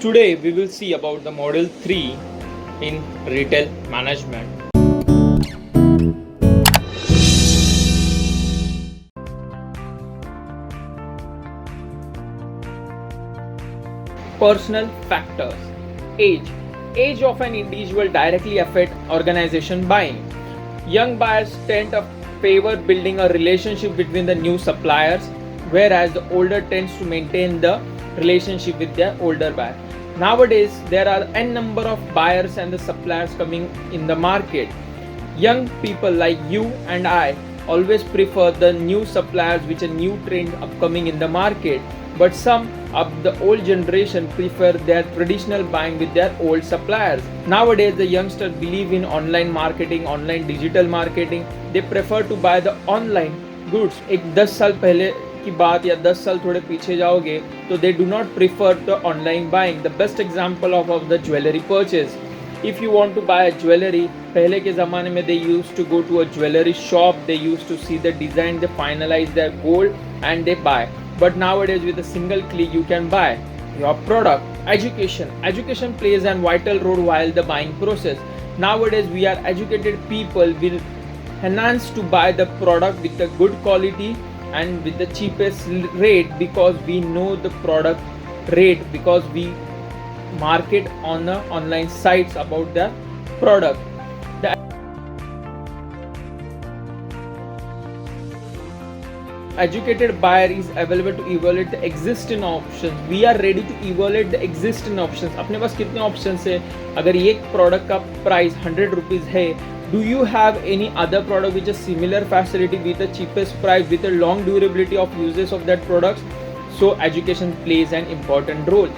Today we will see about the model 3 in retail management. Personal factors. Age of an individual directly affect organization buying. Young buyers tend to favor building a relationship between the new suppliers, whereas the older tends to maintain the relationship with their older buyer. Nowadays, there are n number of buyers and the suppliers coming in the market. Young people like you and I always prefer the new suppliers which are new trend upcoming in the market, but some of the old generation prefer their traditional buying with their old suppliers. Nowadays the youngsters believe in online marketing, online digital marketing. They prefer to buy the online goods. एक 10 साल पहले की बात या 10 साल थोड़े पीछे जाओगे तो they do not prefer the online buying. The best example of the jewelry purchase. If you want to buy a jewelry, पहले के ज़माने में they used to go to a jewelry shop, they used to see the design, they finalize their gold and they buy. But nowadays with a single click you can buy your product. Education plays a vital role while the buying process. Nowadays we are educated people will enhance to buy the product with the good quality and with the cheapest rate because we know the product rate, because we market on the online sites about the product. Educated buyer is available to evaluate the existing options. We are ready to evaluate the existing options. अपने पास कितने options है? अगर ये product का price 100 rupees है, do you have any other product which is similar facility with the cheapest price with a long durability of uses of that products? So education plays an important role.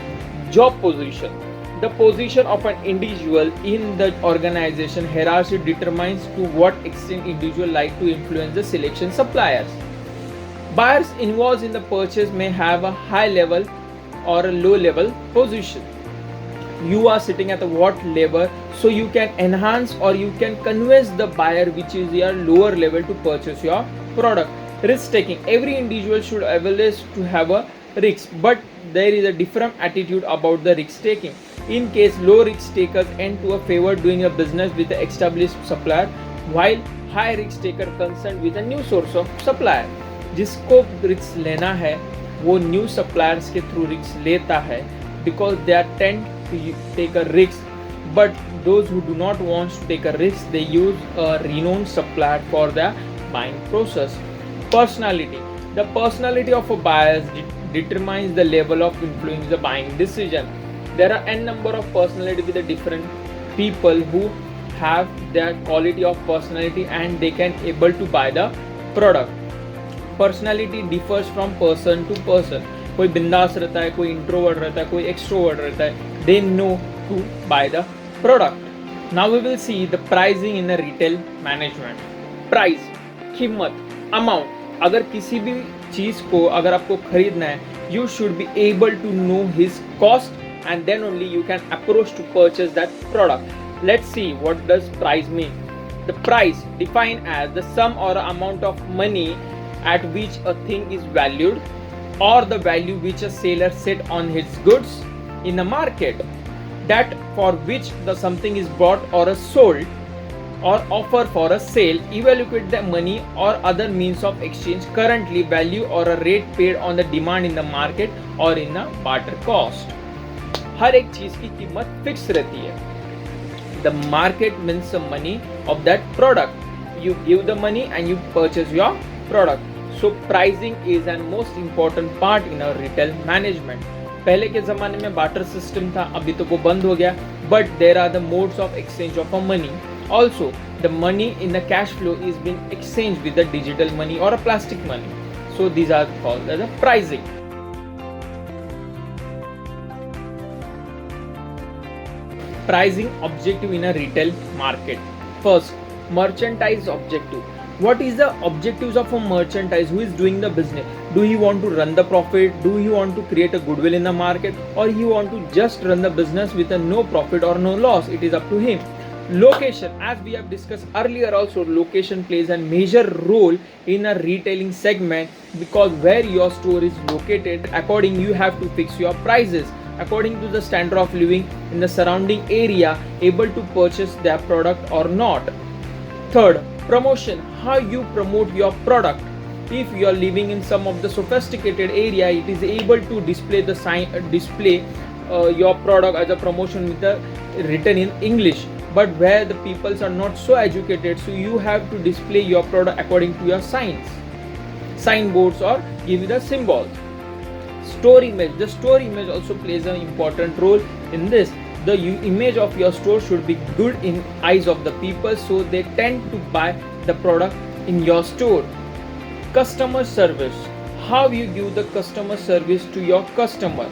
Job position. The position of an individual in the organization hierarchy determines to what extent individual like to influence the selection suppliers. Buyers involved in the purchase may have a high level or a low level position. You are sitting at the what level, so you can enhance or you can convince the buyer which is your lower level to purchase your product. Risk taking. Every individual should always to have a risk, but there is a different attitude about the risk taking. In case low risk takers end to a favor doing a business with the established supplier, while high risk taker concerned with a new source of supplier. जिसको risk लेना है वो new suppliers के through risk लेता है because they are tend to take a risk but those who do not wants to take a risk they use a renowned supplier for the buying process. Personality. The personality of a buyer determines the level of influence the buying decision. There are n number of personality with the different people who have their quality of personality and they can able to buy the product. Personality differs from person to person. कोई बिंदास रहता है, कोई introvert रहता है, कोई extrovert रहता है. They know to buy the product. Now we will see the pricing in the retail management. Price, कीमत, अमाउंट. अगर किसी भी चीज़ को अगर आपको खरीदना है, you should be able to know his cost and then only you can approach to purchase that product. Let's see what does price mean. The price defined as the sum और amount of money at which a thing is valued or the value which a seller set on his goods in the market, that for which the something is bought or sold or offer for a sale. Evaluate the money or other means of exchange currently value or a rate paid on the demand in the market or in a barter cost. हर एक चीज की कीमत fix रहती है. The market means the money of that product. You give the money and you purchase your product. So pricing is an most important part in our retail management. पहले के ज़माने में barter system था, अभी तो वो बंद हो गया. But there are the modes of exchange of a money. Also, the money in the cash flow is being exchanged with the digital money or a plastic money. So these are called as a pricing. Pricing objective in a retail market. First, merchandise objective. What is the objectives of a merchandise who is doing the business? Do he want to run the profit? Do he want to create a goodwill in the market? Or he want to just run the business with a no profit or no loss? It is up to him. Location, as we have discussed earlier also, location plays a major role in a retailing segment because where your store is located, according you have to fix your prices. according to the standard of living in the surrounding area, able to purchase their product or not. Third, promotion, how you promote your product. If you are living in some of the sophisticated area, it is able to display the your product as a promotion with the written in English. But where the peoples are not so educated, so you have to display your product according to your signboards or give it a symbol. Store image, the store image also plays an important role in this. The image of your store should be good in eyes of the people, so they tend to buy the product in your store. Customer service, how you give the customer service to your customer.